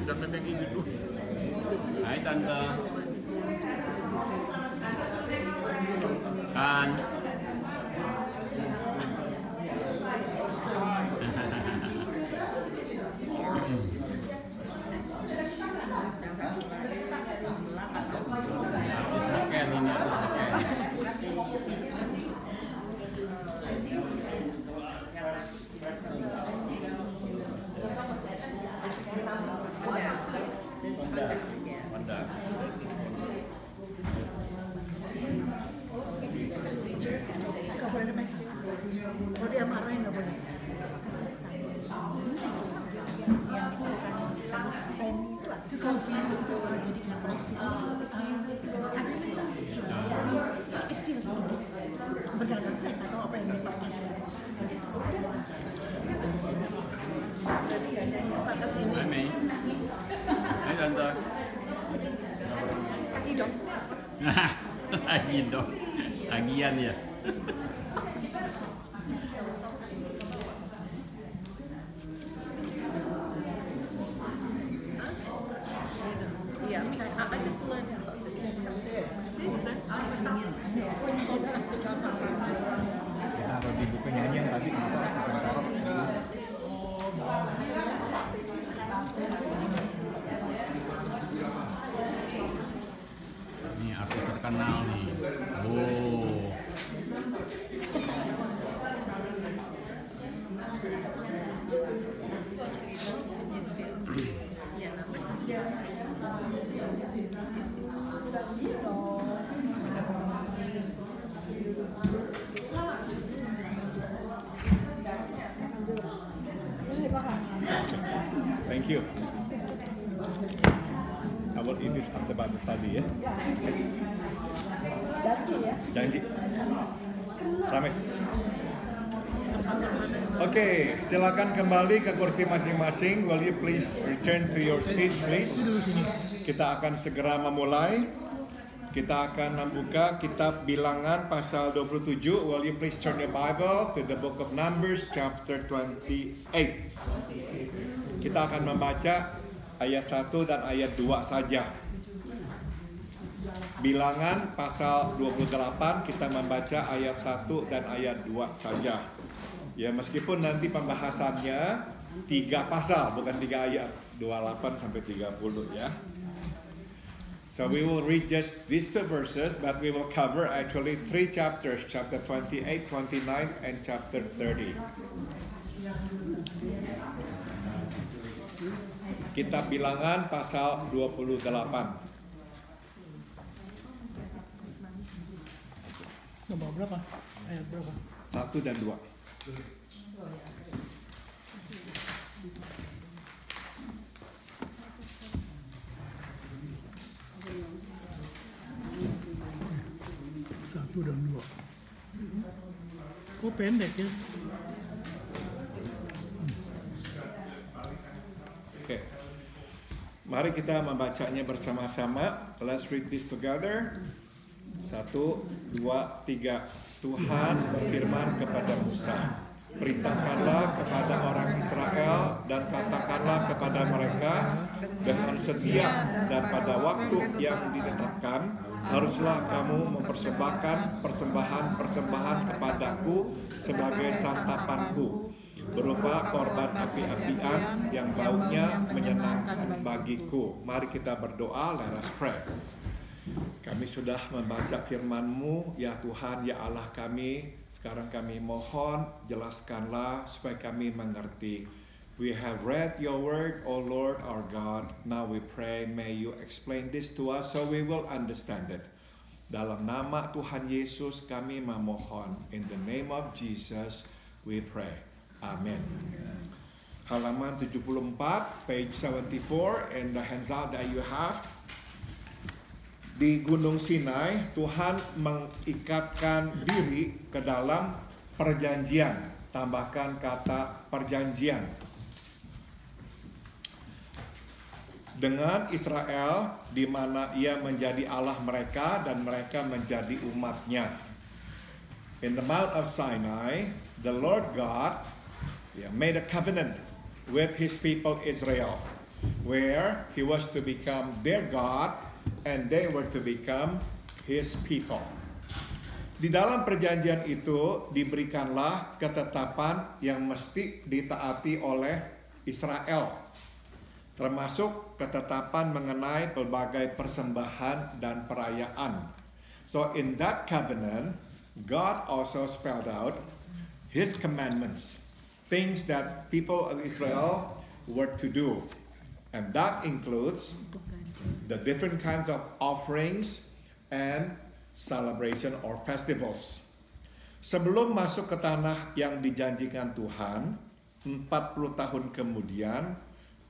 jangan yang ini dulu. Hai Tante. Kan. Habis makan ini, Kalau dia marahin nggak boleh. Itu kalau saya itu jadi kapasitas ada kecil sedikit. Berdagang saya nggak tahu apa yang dipakai. Pak kesini. Hai Mei. Hai Tante. Lagi dong. Lagi dong. Lagian ya. Yeah, I just learned about this. Ya, kalau di buku nyanyian tadi kenapa bukan tarot? Ini artis terkenal nih. Oh. Thank you. I will eat this after Bible study ya. Janji ya. Janji. Promise. Oke, silakan kembali ke kursi masing-masing. Will you please return to your seats, please? Kita akan segera memulai. Kita akan membuka kitab Bilangan pasal 27. Will you please turn your Bible to the book of Numbers chapter 28. Kita akan membaca ayat 1 dan ayat 2 saja. Bilangan pasal 28 kita membaca ayat 1 dan ayat 2 saja. Ya, meskipun nanti pembahasannya 3 pasal bukan 3 ayat, 28 sampai 30 ya. So we will read just these 2 verses, but we will cover actually 3 chapters, chapter 28, 29, and chapter 30. Kitab Bilangan pasal 28. Nomor berapa? Ayat berapa? 1 dan 2. Satu dan 2. Kok pendek ya? Oke. Mari kita membacanya bersama-sama. Let's read this together. 1, 2, 3. Tuhan berfirman kepada Musa, perintahkanlah kepada orang Israel dan katakanlah kepada mereka dengan setia dan pada waktu yang ditetapkan haruslah kamu mempersembahkan persembahan-persembahan kepadaku sebagai santapanku berupa korban api-apian yang baunya menyenangkan bagiku. Mari kita berdoa, let us pray. Kami sudah membaca firman-Mu, ya Tuhan, ya Allah kami. Sekarang kami mohon, jelaskanlah supaya kami mengerti. We have read your word, O Lord our God. Now we pray, may you explain this to us so we will understand it. Dalam nama Tuhan Yesus kami memohon. In the name of Jesus we pray. Amen. Halaman 74, page 74, and the handout that you have. Di Gunung Sinai, Tuhan mengikatkan diri ke dalam perjanjian. Tambahkan kata perjanjian. Dengan Israel, di mana ia menjadi Allah mereka dan mereka menjadi umatnya. In the Mount of Sinai, the Lord God made a covenant with his people Israel. where he was to become their God and they were to become his people. Di dalam perjanjian itu diberikanlah ketetapan yang mesti ditaati oleh Israel, termasuk ketetapan mengenai pelbagai persembahan dan perayaan. So in that covenant, God also spelled out his commandments, things that people of Israel were to do. And that includes the different kinds of offerings and celebration or festivals. Sebelum masuk ke tanah yang dijanjikan Tuhan, 40 tahun kemudian,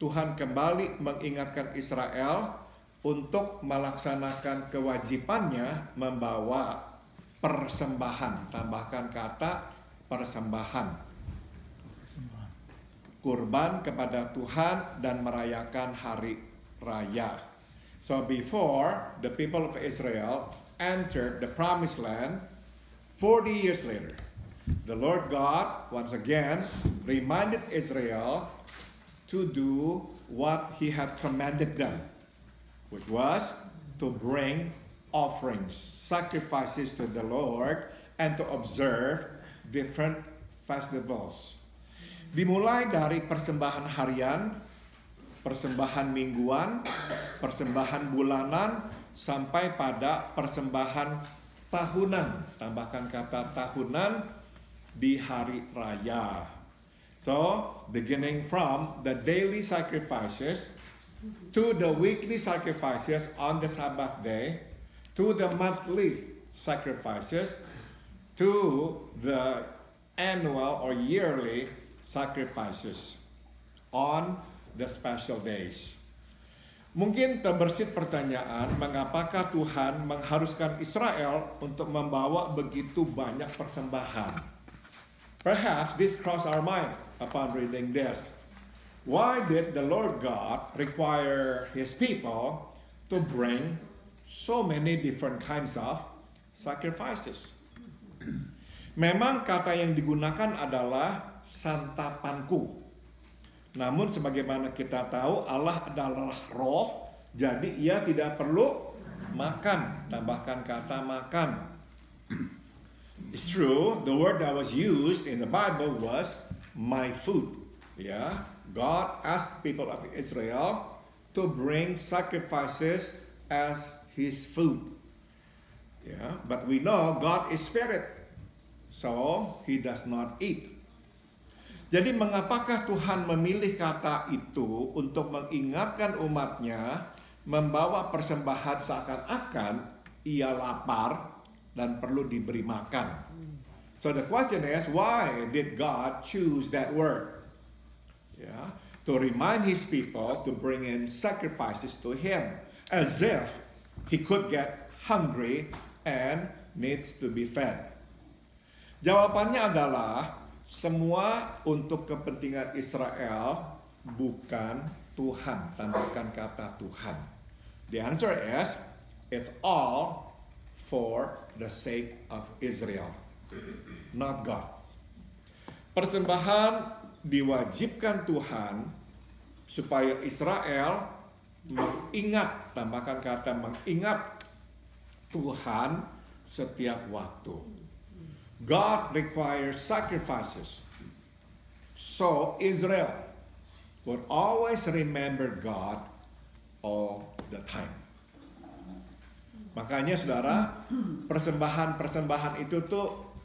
Tuhan kembali mengingatkan Israel untuk melaksanakan kewajibannya membawa persembahan. Tambahkan kata persembahan. Kurban kepada Tuhan dan merayakan hari raya. So before the people of Israel entered the promised land, 40 years later, the Lord God once again reminded Israel to do what he had commanded them, which was to bring offerings, sacrifices to the Lord, and to observe different festivals. Dimulai dari persembahan harian, persembahan mingguan, persembahan bulanan, sampai pada persembahan tahunan. Tambahkan kata tahunan di hari raya. So, beginning from the daily sacrifices to the weekly sacrifices on the Sabbath day, to the monthly sacrifices, to the annual or yearly sacrifices on the special days. Mungkin terbersit pertanyaan, mengapakah Tuhan mengharuskan Israel untuk membawa begitu banyak persembahan? Perhaps this crossed our mind upon reading this. Why did the Lord God require his people to bring so many different kinds of sacrifices? Memang kata yang digunakan adalah santapanku. Namun sebagaimana kita tahu, Allah adalah roh, jadi ia tidak perlu makan. Tambahkan kata makan. It's true, the word that was used in the Bible was my food. Yeah, God asked people of Israel to bring sacrifices as his food. Yeah, but we know God is spirit, so he does not eat. Jadi mengapakah Tuhan memilih kata itu untuk mengingatkan umatnya membawa persembahan seakan-akan ia lapar dan perlu diberi makan? So the question is, why did God choose that word? Yeah, to remind his people to bring in sacrifices to him, as if he could get hungry and needs to be fed. Jawabannya adalah semua untuk kepentingan Israel, bukan Tuhan. Tambahkan kata Tuhan. The answer is, it's all for the sake of Israel, not God. Persembahan diwajibkan Tuhan supaya Israel mengingat, tambahkan kata mengingat Tuhan setiap waktu. God requires sacrifices, so Israel would always remember God all the time. Makanya saudara, persembahan-persembahan itu tuh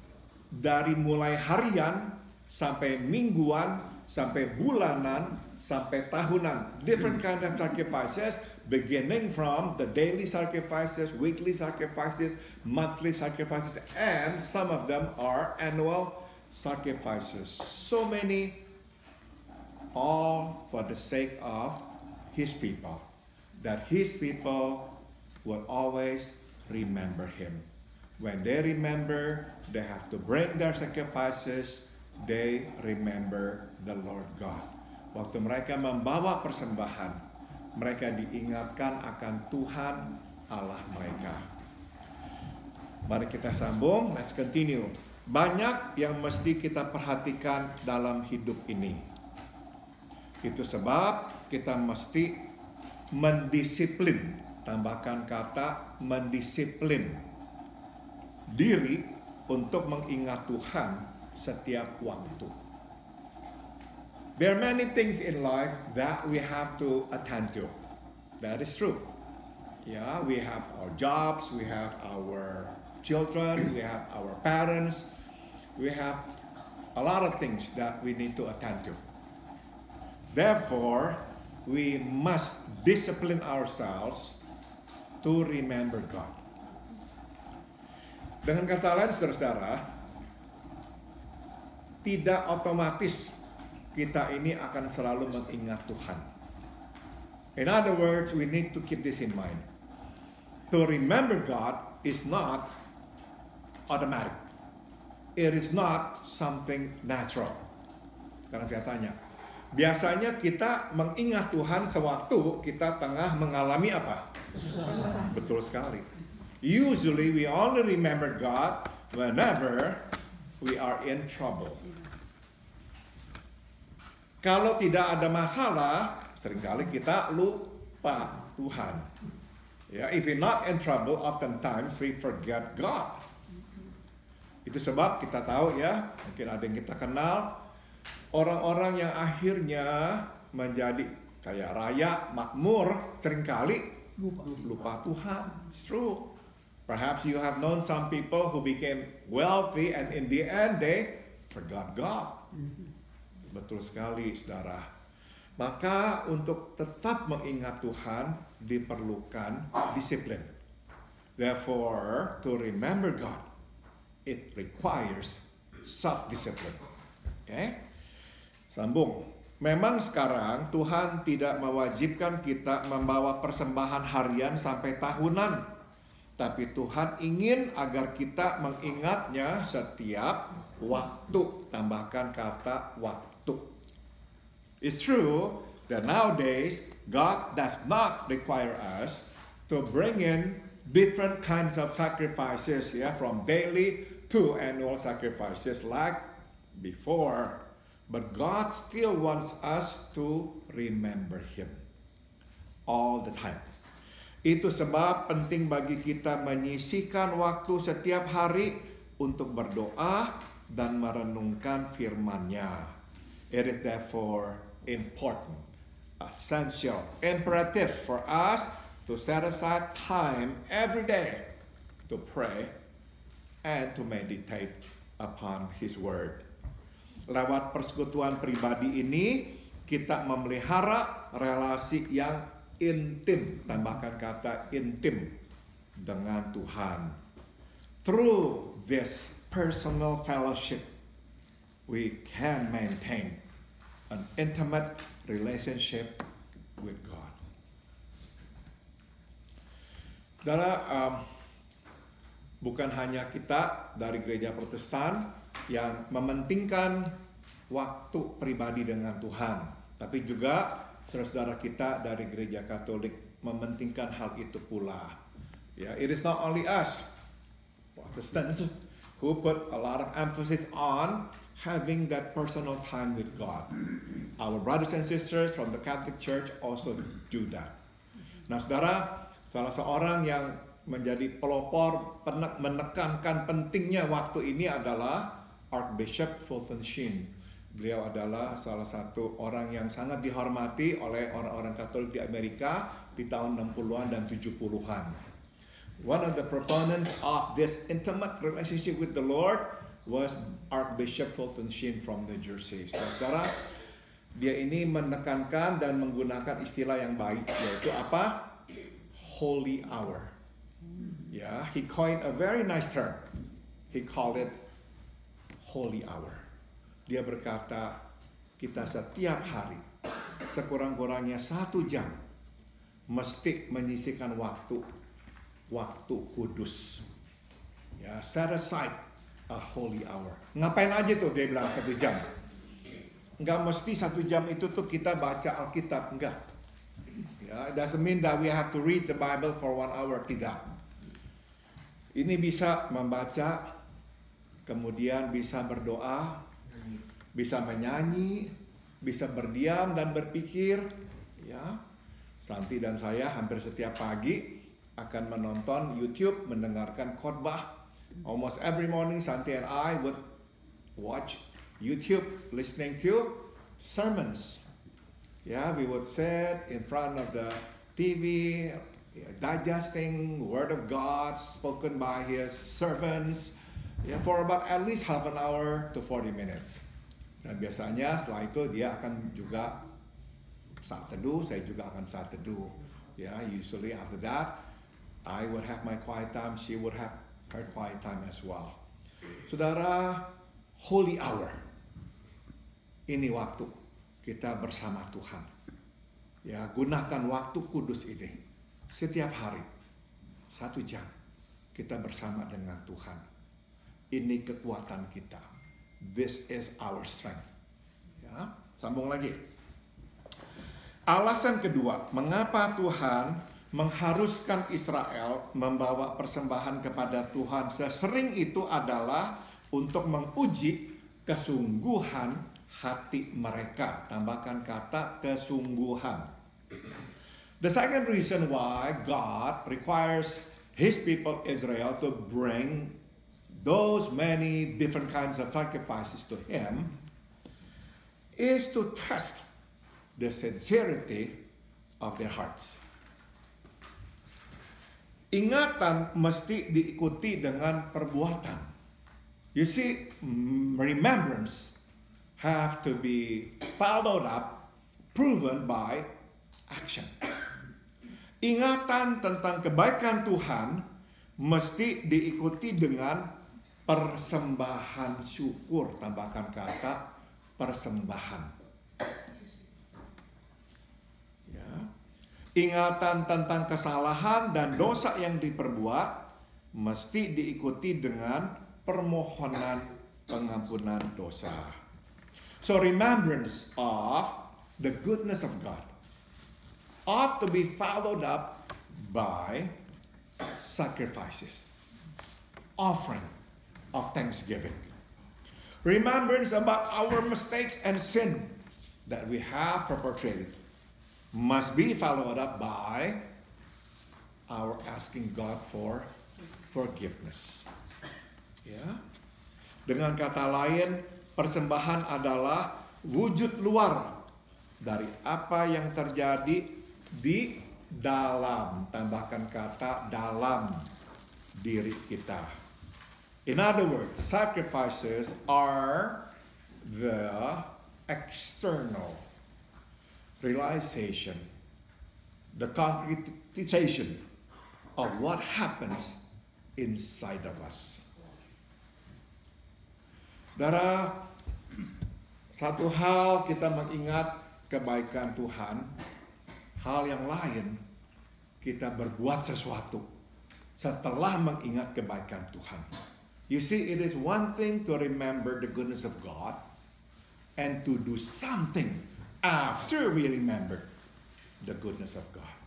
dari mulai harian sampai mingguan, sampai bulanan, sampai tahunan. Different kind of sacrifices, beginning from the daily sacrifices, weekly sacrifices, monthly sacrifices, and some of them are annual sacrifices. So many, all for the sake of his people, that his people will always remember him. When they remember, they have to bring their sacrifices, they remember the Lord God. Waktu mereka membawa persembahan, mereka diingatkan akan Tuhan Allah mereka. Mari kita sambung, let's continue. Banyak yang mesti kita perhatikan dalam hidup ini. Itu sebab kita mesti mendisiplin, tambahkan kata mendisiplin diri untuk mengingat Tuhan setiap waktu. There are many things in life that we have to attend to. That is true. Yeah, we have our jobs, we have our children, we have our parents, we have a lot of things that we need to attend to. Therefore, we must discipline ourselves to remember God. Dengan kata lain, saudara-saudara, tidak otomatis kita ini akan selalu mengingat Tuhan. In other words, we need to keep this in mind. To remember God is not automatic. It is not something natural. Sekarang saya tanya, biasanya kita mengingat Tuhan sewaktu kita tengah mengalami apa? Betul sekali. Usually we only remember God whenever we are in trouble. Kalau tidak ada masalah, seringkali kita lupa Tuhan. Ya, if we're not in trouble, oftentimes we forget God. Itu sebab kita tahu ya, mungkin ada yang kita kenal, orang-orang yang akhirnya menjadi kaya raya, makmur, seringkali lupa Tuhan. It's true. Perhaps you have known some people who became wealthy and in the end they forgot God. Betul sekali, saudara. Maka untuk tetap mengingat Tuhan diperlukan disiplin. Therefore, to remember God, it requires self-discipline. Okay? Sambung. Memang sekarang Tuhan tidak mewajibkan kita membawa persembahan harian sampai tahunan. Tapi Tuhan ingin agar kita mengingatnya setiap waktu. Tambahkan kata waktu. It's true that nowadays God does not require us to bring in different kinds of sacrifices, from daily to annual sacrifices like before. But God still wants us to remember Him all the time. Itu sebab penting bagi kita menyisihkan waktu setiap hari untuk berdoa dan merenungkan firman-Nya. It is therefore important, essential, imperative for us to set aside time every day to pray and to meditate upon His Word. Lewat persekutuan pribadi ini, kita memelihara relasi yang intim, tambahkan kata intim, dengan Tuhan. Through this personal fellowship, we can maintain an intimate relationship with God. Saudara, bukan hanya kita dari gereja Protestan yang mementingkan waktu pribadi dengan Tuhan, tapi juga saudara-saudara kita dari gereja Katolik mementingkan hal itu pula. It is not only us Protestants who put a lot of emphasis on having that personal time with God. Our brothers and sisters from the Catholic Church also do that. Nah, saudara, salah seorang yang menjadi pelopor menekankan pentingnya waktu ini adalah Archbishop Fulton Sheen. Beliau adalah salah satu orang yang sangat dihormati oleh orang-orang Katolik di Amerika di tahun 60-an dan 70-an. One of the proponents of this intimate relationship with the Lord was Archbishop Fulton Sheen from New Jersey. Saudara, dia ini menekankan dan menggunakan istilah yang baik, yaitu apa? Holy hour. He coined a very nice term. He called it holy hour. Dia berkata, kita setiap hari sekurang-kurangnya 1 jam mesti menyisihkan waktu kudus. Set aside a holy hour. Ngapain aja tuh dia bilang 1 jam? Enggak mesti 1 jam itu tuh kita baca Alkitab, enggak. It doesn't mean that we have to read the Bible for 1 hour, tidak. Ini bisa membaca, kemudian bisa berdoa, bisa menyanyi, bisa berdiam dan berpikir, Ya, Santi dan saya hampir setiap pagi akan menonton YouTube, mendengarkan khotbah. Almost every morning, Santi and I would watch YouTube, listening to sermons. Yeah, we would sit in front of the TV, digesting Word of God spoken by His servants, for about at least half an hour to 40 minutes. Dan biasanya setelah itu dia akan juga saat teduh, saya juga akan saat teduh. Usually after that, I would have my quiet time, she would have her quiet time as well. Saudara, holy hour. Ini waktu kita bersama Tuhan. Gunakan waktu kudus ini. Setiap hari, 1 jam, kita bersama dengan Tuhan. Ini kekuatan kita. This is our strength. Sambung lagi. Alasan kedua, mengapa Tuhan mengharuskan Israel membawa persembahan kepada Tuhan sesering itu adalah untuk menguji kesungguhan hati mereka. Tambahkan kata kesungguhan. The second reason why God requires His people Israel to bring those many different kinds of sacrifices to Him is to test the sincerity of their hearts. Ingatan mesti diikuti dengan perbuatan. You see, remembrance have to be followed up, proven by action. Ingatan tentang kebaikan Tuhan mesti diikuti dengan persembahan syukur. Tambahkan kata persembahan. Ingatan tentang kesalahan dan dosa yang diperbuat mesti diikuti dengan permohonan pengampunan dosa. So remembrance of the goodness of God ought to be followed up by sacrifices, offering of thanksgiving. Remembrance about our mistakes and sin that we have perpetrated must be followed up by our asking God for forgiveness. Dengan kata lain, persembahan adalah wujud luar dari apa yang terjadi di dalam. Tambahkan kata dalam diri kita. In other words, sacrifices are the external realization, the concretization of what happens inside of us. Saudara, satu hal kita mengingat kebaikan Tuhan, hal yang lain kita berbuat sesuatu setelah mengingat kebaikan Tuhan. You see, it is one thing to remember the goodness of God and to do something after we remember the goodness of God.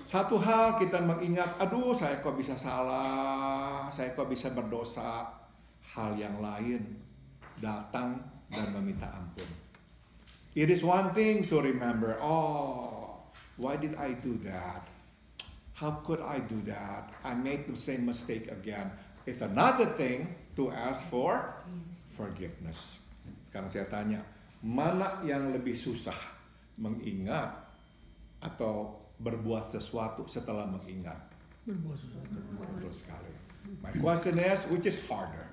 Satu hal kita mengingat, aduh saya kok bisa salah, saya kok bisa berdosa. Hal yang lain, datang dan meminta ampun. It is one thing to remember, oh, why did I do that? How could I do that? I made the same mistake again. It's another thing to ask for forgiveness. Sekarang saya tanya, mana yang lebih susah, mengingat atau berbuat sesuatu setelah mengingat? Berbuat sesuatu. Betul sekali. My question is, which is harder?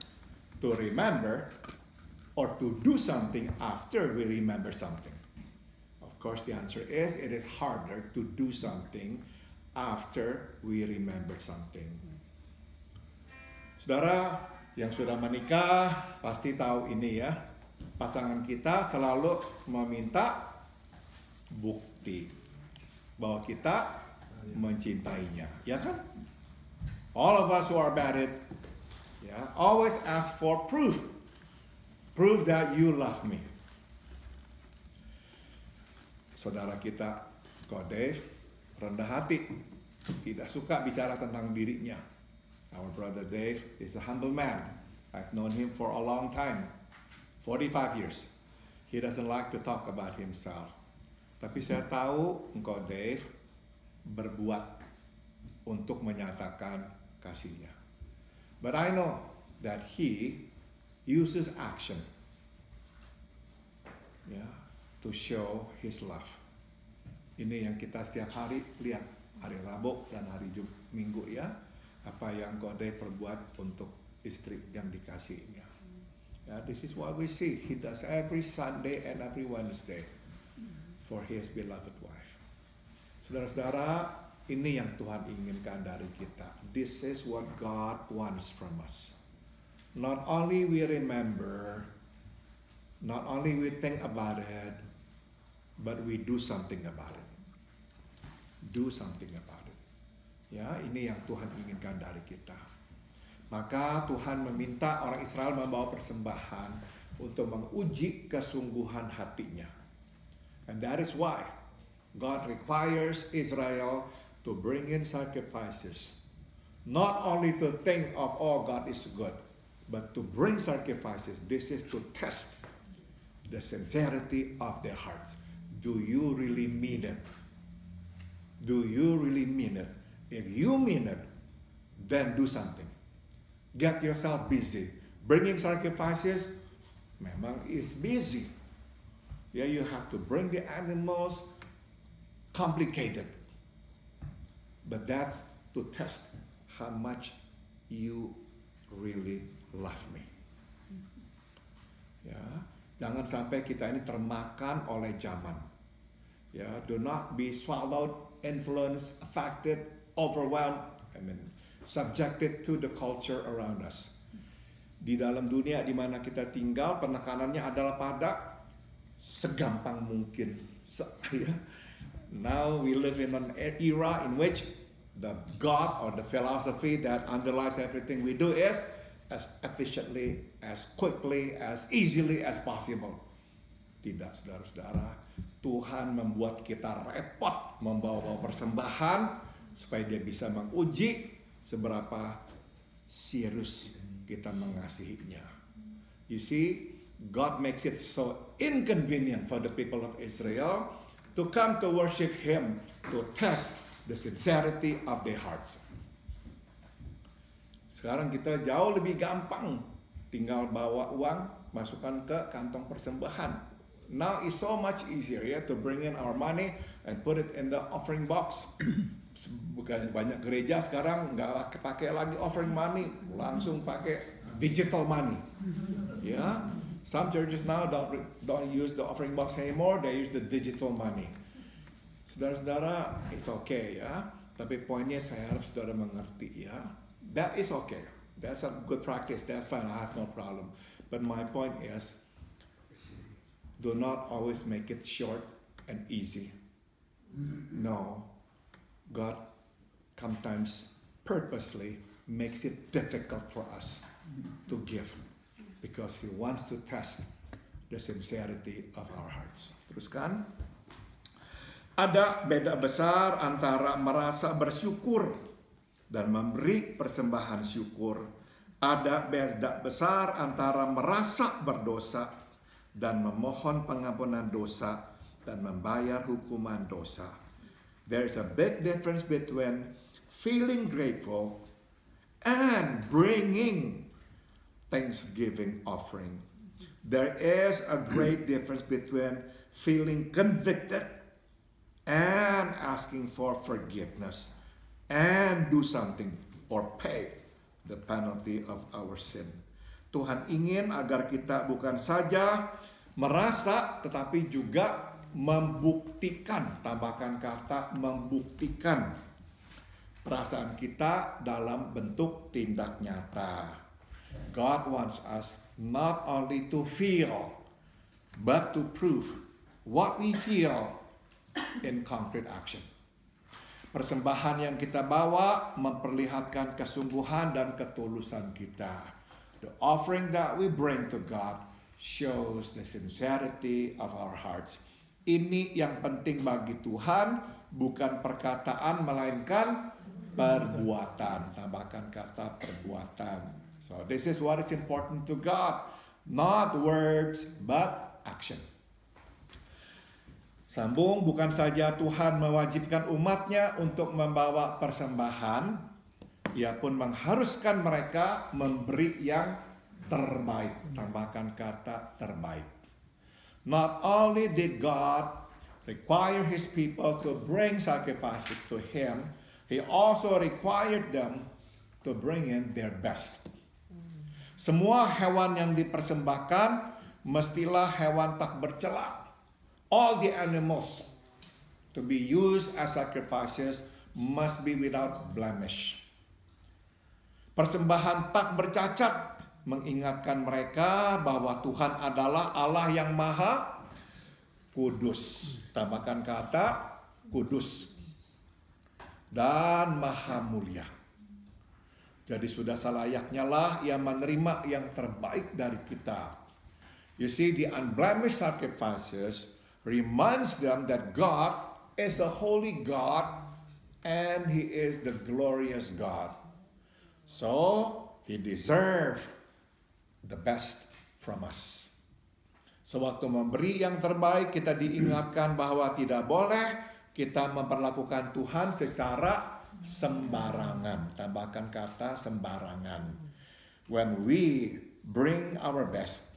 To remember or to do something after we remember something? Of course, the answer is, it is harder to do something after we remember something. Saudara yang sudah menikah pasti tahu ini ya. Pasangan kita selalu meminta bukti bahwa kita mencintainya, ya kan? All of us who are married, always ask for proof. Proof that you love me. Saudara kita, Ko Dave, rendah hati, tidak suka bicara tentang dirinya. Our brother Dave is a humble man. I've known him for a long time. 45 years. He doesn't like to talk about himself. Tapi saya tahu engkau Dave berbuat untuk menyatakan kasihnya. But I know that he uses action, ya, to show his love. Ini yang kita setiap hari lihat, hari Rabu dan hari Minggu ya, apa yang engkau Dave perbuat untuk istri yang dikasihinya. Ya, this is what we see. He does every Sunday and every Wednesday for his beloved wife. Saudara-saudara, ini yang Tuhan inginkan dari kita. This is what God wants from us. Not only we remember, not only we think about it, but we do something about it. Do something about it. Ya, ini yang Tuhan inginkan dari kita. Maka Tuhan meminta orang Israel membawa persembahan untuk menguji kesungguhan hatinya. And that is why God requires Israel to bring in sacrifices. Not only to think of, oh, God is good, but to bring sacrifices. This is to test the sincerity of their hearts. Do you really mean it? Do you really mean it? If you mean it, then do something. Get yourself busy. Bringing sacrifices memang is busy. Yeah, you have to bring the animals, complicated. But that's to test how much you really love me. Ya, jangan sampai kita ini termakan oleh zaman. Ya, do not be swallowed, influenced, affected, overwhelmed. Subjected to the culture around us. Di dalam dunia di mana kita tinggal, penekanannya adalah pada segampang mungkin. Now we live in an era in which the God or the philosophy that underlies everything we do is as efficiently, as quickly, as easily as possible. Tidak, saudara-saudara. Tuhan membuat kita repot membawa persembahan supaya dia bisa menguji seberapa serius kita mengasihinya. You see, God makes it so inconvenient for the people of Israel to come to worship Him, to test the sincerity of their hearts. Sekarang kita jauh lebih gampang, tinggal bawa uang, masukkan ke kantong persembahan. Now it's so much easier, yeah, to bring in our money and put it in the offering box. Bukan banyak gereja sekarang nggak pakai lagi offering money, langsung pakai digital money. Ya, some churches now don't use the offering box anymore, they use the digital money. Saudara-saudara, it's okay ya. Tapi poinnya saya harap saudara mengerti ya. That is okay. That's a good practice. That's fine. I have no problem. But my point is, do not always make it short and easy. No. God sometimes purposely makes it difficult for us to give because He wants to test the sincerity of our hearts. Teruskan. Ada beda besar antara merasa bersyukur dan memberi persembahan syukur. Ada beda besar antara merasa berdosa dan memohon pengampunan dosa dan membayar hukuman dosa. There's a big difference between feeling grateful and bringing thanksgiving offering. There is a great difference between feeling convicted and asking for forgiveness and do something or pay the penalty of our sin. Tuhan ingin agar kita bukan saja merasa tetapi juga membuktikan, tambahkan kata membuktikan perasaan kita dalam bentuk tindak nyata. God wants us not only to feel, but to prove what we feel in concrete action. Persembahan yang kita bawa memperlihatkan kesungguhan dan ketulusan kita. The offering that we bring to God shows the sincerity of our hearts. Ini yang penting bagi Tuhan, bukan perkataan melainkan perbuatan. Tambahkan kata perbuatan. So this is what is important to God, not words but action. Sambung, bukan saja Tuhan mewajibkan umatnya untuk membawa persembahan, Ia pun mengharuskan mereka memberi yang terbaik. Tambahkan kata terbaik. Not only did God require His people to bring sacrifices to Him, He also required them to bring in their best. Semua hewan yang dipersembahkan mestilah hewan tak bercela. All the animals to be used as sacrifices must be without blemish. Persembahan tak bercacat mengingatkan mereka bahwa Tuhan adalah Allah yang maha kudus. Tambahkan kata kudus. Dan maha mulia. Jadi sudah selayaknya lah Ia menerima yang terbaik dari kita. You see, the unblemished sacrifices reminds them that God is a holy God and He is the glorious God. So, He deserves the best from us. Sewaktu memberi yang terbaik, kita diingatkan bahwa tidak boleh kita memperlakukan Tuhan secara sembarangan. Tambahkan kata sembarangan. When we bring our best,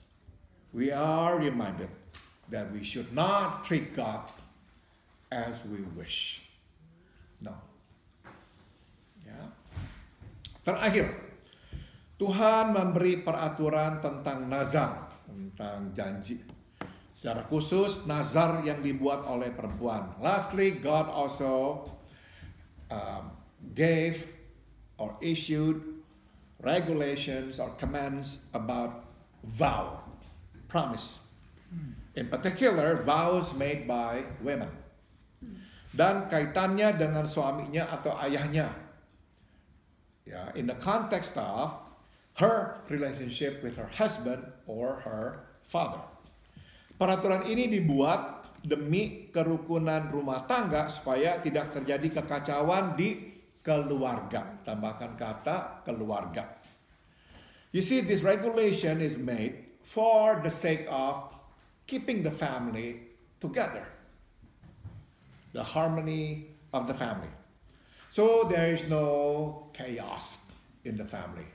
we are reminded that we should not treat God as we wish. No. Ya. Terakhir, Tuhan memberi peraturan tentang nazar, tentang janji. Secara khusus, nazar yang dibuat oleh perempuan. Lastly, God also gave or issued regulations or commands about vow, promise. In particular, vows made by women. Dan kaitannya dengan suaminya atau ayahnya. Ya, in the context of her relationship with her husband or her father. Peraturan ini dibuat demi kerukunan rumah tangga supaya tidak terjadi kekacauan di keluarga. Tambahkan kata keluarga. You see, this regulation is made for the sake of keeping the family together. The harmony of the family. So there is no chaos in the family.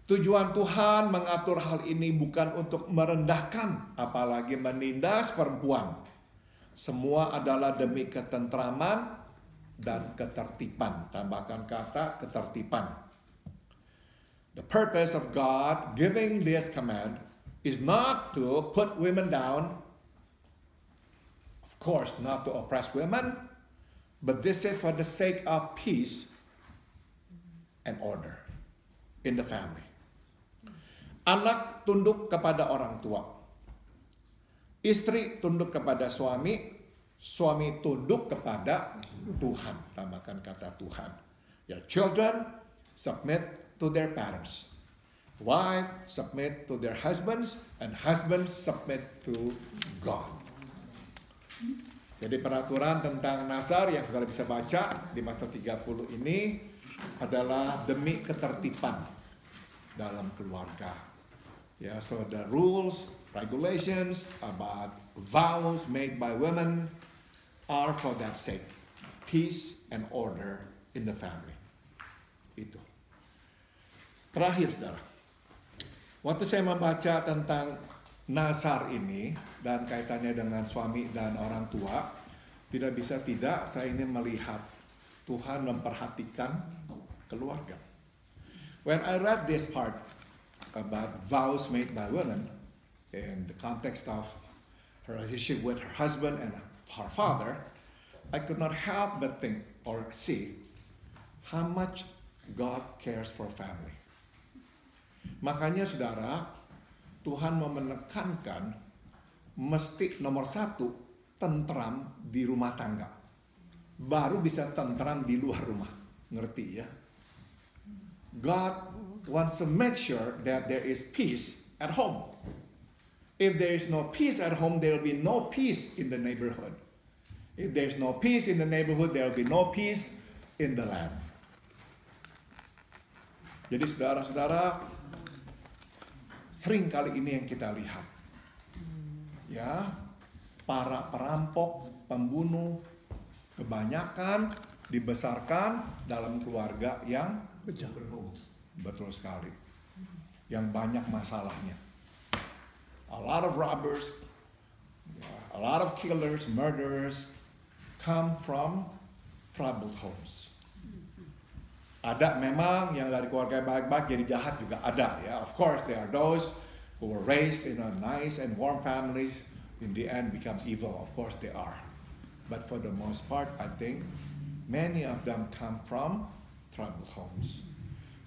Tujuan Tuhan mengatur hal ini bukan untuk merendahkan, apalagi menindas perempuan. Semua adalah demi ketentraman dan ketertiban. Tambahkan kata ketertiban. The purpose of God giving this command is not to put women down, of course, not to oppress women, but this is for the sake of peace and order in the family. Anak tunduk kepada orang tua. Istri tunduk kepada suami, suami tunduk kepada Tuhan. Tambahkan kata Tuhan. Your children submit to their parents. Wives submit to their husbands, and husbands submit to God. Jadi peraturan tentang nazar yang saudara bisa baca di pasal 30 ini adalah demi ketertiban dalam keluarga. Ya, so the rules, regulations about vows made by women are for that sake. Peace and order in the family. Itu. Terakhir, saudara. Waktu saya membaca tentang nazar ini dan kaitannya dengan suami dan orang tua, tidak bisa tidak saya ini melihat Tuhan memperhatikan keluarga. When I read this part about vows made by women in the context of her relationship with her husband and her father, I could not help but think or see how much God cares for family. Makanya saudara, Tuhan mau menekankan mesti nomor satu tentram di rumah tangga. Baru bisa tentram di luar rumah. Ngerti ya? God wants to make sure that there is peace at home. If there is no peace at home, there will be no peace in the neighborhood. If there is no peace in the neighborhood, there will be no peace in the land. Jadi saudara-saudara, sering kali ini yang kita lihat. Ya, para perampok, pembunuh, kebanyakan dibesarkan dalam keluarga yang betul sekali, yang banyak masalahnya. A lot of robbers, a lot of killers, murderers come from troubled homes. Ada memang yang dari keluarga baik-baik jadi jahat juga ada ya. Of course there are those who were raised in a nice and warm families, in the end become evil. Of course they are. But for the most part, I think many of them come from troubled homes.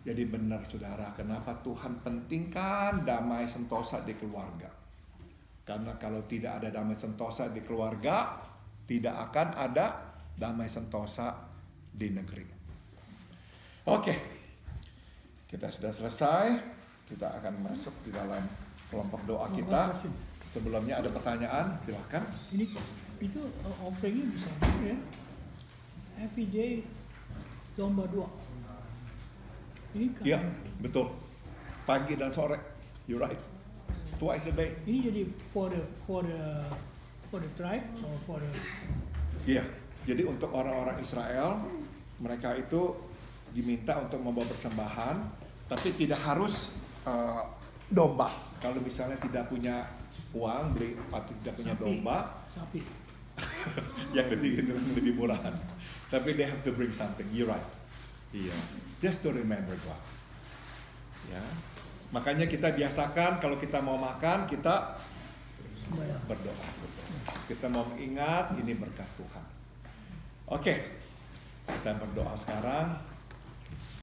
Jadi benar saudara, kenapa Tuhan pentingkan damai sentosa di keluarga? Karena kalau tidak ada damai sentosa di keluarga, tidak akan ada damai sentosa di negeri. Oke, kita sudah selesai. Kita akan masuk di dalam kelompok doa kita. Sebelumnya ada pertanyaan, silakan. Itu offeringnya bisa ya. Every day domba 2. Ini kan, Iya, betul. Pagi dan sore. You're right. Twice a day. ini jadi for the tribe or for the Iya. Jadi untuk orang-orang Israel, mereka itu diminta untuk membawa persembahan, tapi tidak harus domba. Kalau misalnya tidak punya uang beli atau tidak punya domba, sapi. yang lebih murahan. Tapi they have to bring something. You're right. Iya. Just to remember God. Ya. Makanya kita biasakan kalau kita mau makan kita berdoa. Kita mau mengingat ini berkat Tuhan. Oke. Kita berdoa sekarang.